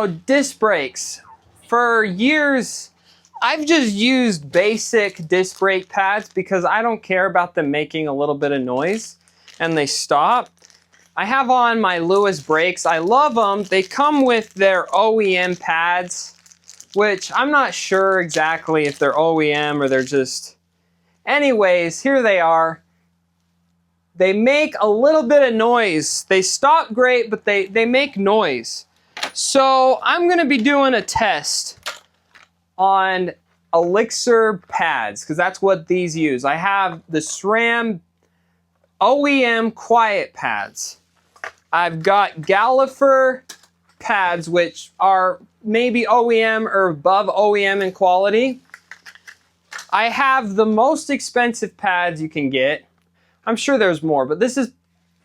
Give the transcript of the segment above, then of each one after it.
Disc brakes. For years, I've just used basic disc brake pads because I don't care about them making a little bit of noise and they stop. I have on my Lewis brakes. I love them. They come with their OEM pads, which I'm not sure exactly if they're OEM or they're just... Anyways, here they are. They make a little bit of noise. They stop great, but they make noise. So I'm gonna be doing a test on Elixir pads, because that's what these use. I have the SRAM OEM Quiet Pads. I've got Galfer pads, which are maybe OEM or above OEM in quality. I have the most expensive pads you can get. I'm sure there's more, but this is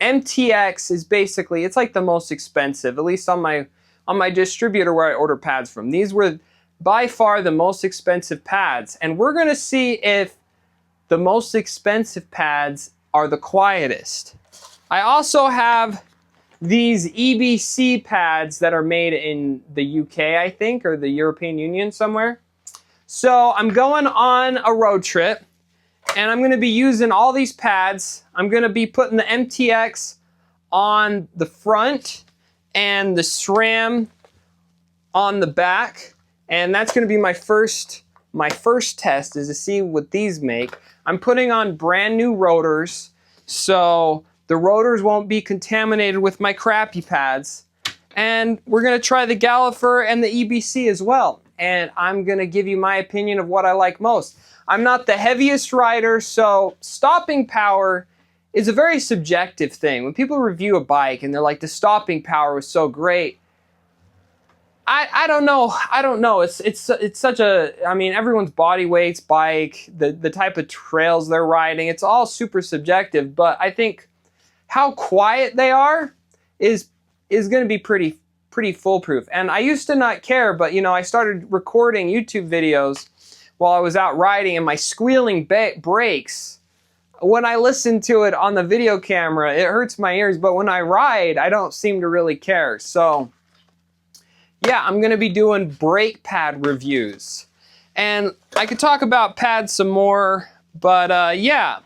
MTX is basically, it's like the most expensive, at least on my distributor where I order pads from. These were by far the most expensive pads, and we're gonna see if the most expensive pads are the quietest. I also have these EBC pads that are made in the UK, I think, or the European Union somewhere. So I'm going on a road trip, and I'm gonna be using all these pads. I'm gonna be putting the MTX on the front and the SRAM on the back. And that's gonna be my first test, is to see what these make. I'm putting on brand new rotors, so the rotors won't be contaminated with my crappy pads. And we're gonna try the Galfer and the EBC as well. And I'm gonna give you my opinion of what I like most. I'm not the heaviest rider, so stopping power is a very subjective thing. When people review a bike and they're like, the stopping power was so great, I don't know. It's such a, I mean, everyone's body weight's bike, the type of trails they're riding, it's all super subjective, but I think how quiet they are is gonna be pretty foolproof. And I used to not care, but you know, I started recording YouTube videos while I was out riding, and my squealing brakes, when I listen to it on the video camera, it hurts my ears, but when I ride, I don't seem to really care. So yeah, I'm gonna be doing brake pad reviews. And I could talk about pads some more, but yeah.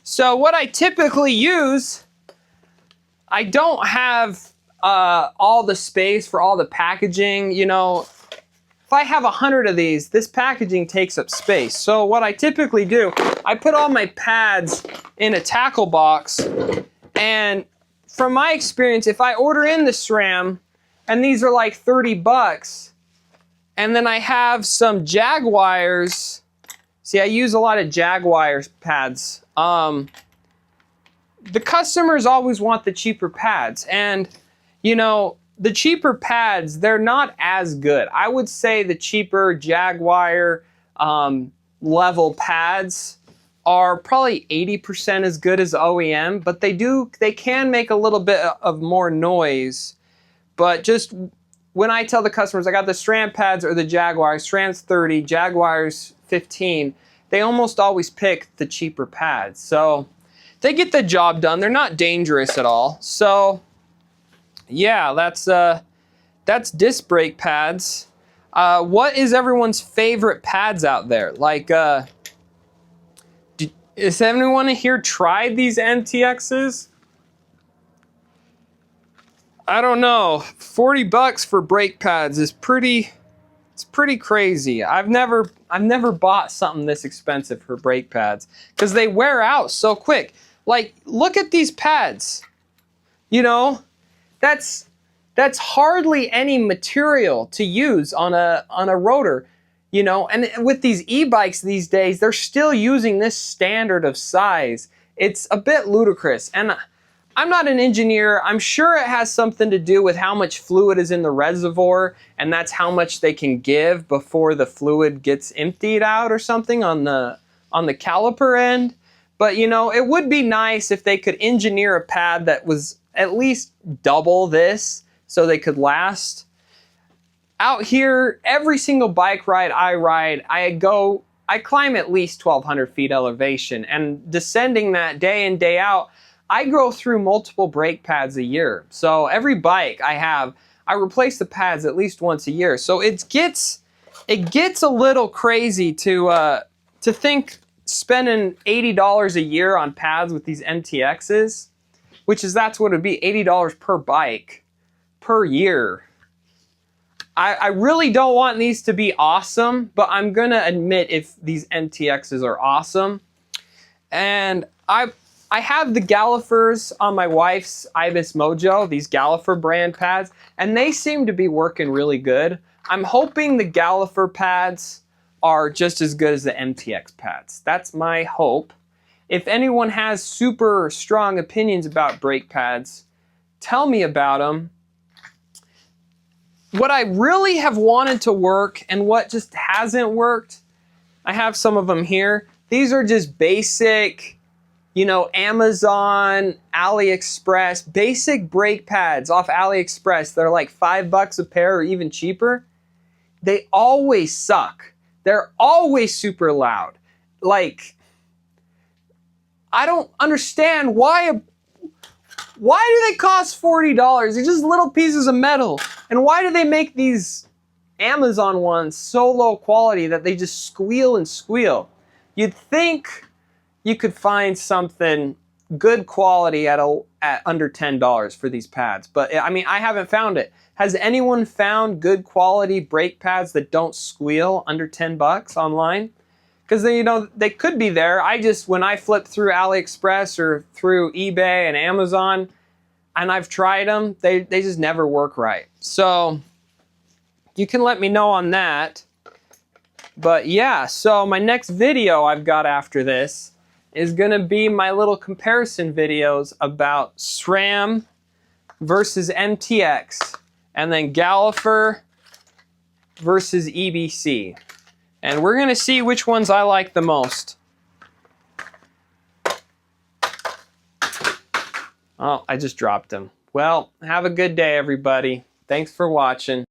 So what I typically use, I don't have all the space for all the packaging. You know, if I have 100 of these, this packaging takes up space. So what I typically do, I put all my pads in a tackle box, and from my experience, if I order in the SRAM, and these are like 30 bucks, and then I have some Jagwires. See, I use a lot of Jagwire pads. The customers always want the cheaper pads, and you know, the cheaper pads, they're not as good. I would say the cheaper Jagwire level pads are probably 80% as good as OEM, but they can make a little bit of more noise. But just when I tell the customers I got the SRAM pads or the Jagwire, SRAM's 30, Jagwire's 15, they almost always pick the cheaper pads. So they get the job done. They're not dangerous at all. So yeah, that's disc brake pads. What is everyone's favorite pads out there? Like, has anyone here tried these MTXs? I don't know. 40 bucks for brake pads is it's pretty crazy. I've never bought something this expensive for brake pads because they wear out so quick. Like, look at these pads. You know, that's hardly any material to use on a rotor, you know. And with these e-bikes these days, they're still using this standard of size. It's a bit ludicrous. And I'm not an engineer. I'm sure it has something to do with how much fluid is in the reservoir, and that's how much they can give before the fluid gets emptied out or something on the caliper end. But you know, it would be nice if they could engineer a pad that was at least double this so they could last. Out here, every single bike ride I ride, I climb at least 1,200 feet elevation, and descending that day in, day out, I go through multiple brake pads a year. So every bike I have, I replace the pads at least once a year. So it gets a little crazy to think spending $80 a year on pads with these MTXs, that's what it would be, $80 per bike per year. I really don't want these to be awesome, but I'm gonna admit if these MTXs are awesome. And I have the Galfers on my wife's Ibis Mojo, these Galfer brand pads, and they seem to be working really good. I'm hoping the Galfer pads are just as good as the MTX pads. That's my hope. If anyone has super strong opinions about brake pads, tell me about them. What I really have wanted to work and what just hasn't worked, I have some of them here. These are just basic, you know, Amazon, AliExpress, basic brake pads off AliExpress. They're like $5 a pair or even cheaper. They always suck. They're always super loud. Like, I don't understand why do they cost $40? They're just little pieces of metal. And why do they make these Amazon ones so low quality that they just squeal and squeal? You'd think you could find something good quality at under $10 for these pads. But I mean, I haven't found it. Has anyone found good quality brake pads that don't squeal under $10 online? Because you know, they could be there. When I flip through AliExpress or through eBay and Amazon, and I've tried them, they just never work right. So you can let me know on that. But yeah, so my next video I've got after this is gonna be my little comparison videos about SRAM versus MTX, and then Galfer versus EBC. And we're gonna see which ones I like the most. Oh, I just dropped them. Well, have a good day, everybody. Thanks for watching.